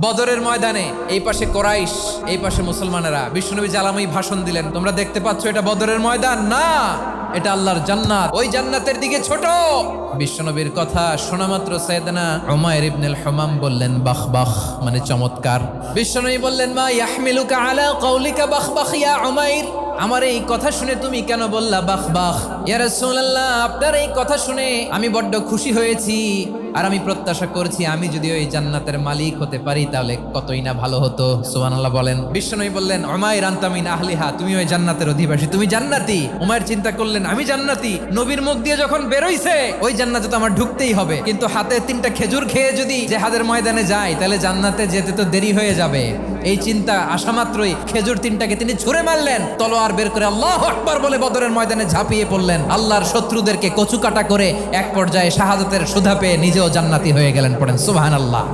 বদরের ময়দানে এই পাশে কোরাইশ, এই পাশে মুসলমানেরা। বিশ্বনবী জালাময়ী ভাষণ দিলেন, তোমরা দেখতে পাচ্ছ এটা বদরের ময়দান না, এটা আল্লাহর জান্নাত, ওই জান্নাতের দিকে ছোট। বিশ্বনবীর কথা শোনা মাত্র সাইয়েদনা উমাইর ইবনুল হুমাম বললেন বাখ বাখ, মানে চমৎকার। বিশ্বনবী বললেন মা ইয়াহমিলুকা আলা কওলিকা বাখ বাখ ইয়া উমাইর, আমার এই কথা শুনে তুমি কেন বললা বাখ বাখ? ইয়া রাসূলুল্লাহ, আপনার এই কথা শুনে আমি বড্ড খুশি হয়েছি, আর আমি প্রত্যাশা করছি আমি যদি ওই জান্নাতের মালিক হতে পারি তাহলে কতই না ভালো হতো। সুবহানাল্লাহ বলেন। বিশ্বনবী বললেন উমাইর আনতা মিন আহলিহা, তুমি ওই জান্নাতের অধিবাসী, তুমি জান্নাতি। উমাইর চিন্তা করলেন আমি জান্নাতি, নবীর মুখ দিয়ে যখন বেরোইছে ওই জান্নাতে তো আমার ঢুকতেই হবে, কিন্তু হাতে 3টা খেজুর খেয়ে যদি জিহাদের ময়দানে যাই তাহলে জান্নাতে যেতে তো দেরি হয়ে যাবে। এই চিন্তা আসা মাত্রই খেজুর 3টাকে তিনি ছুঁড়ে মারলেন, তলোয়ার বের করে আল্লাহু আকবার বলে বদরের ময়দানে ঝাঁপিয়ে পড়লেন। আল্লাহর শত্রুদেরকে কচুকাটা করে এক পর্যায়ে শাহাদাতের সুধা পেয়ে নিজেও জান্নাতি হয়ে গেলেন। পড়েন সুবহানাল্লাহ।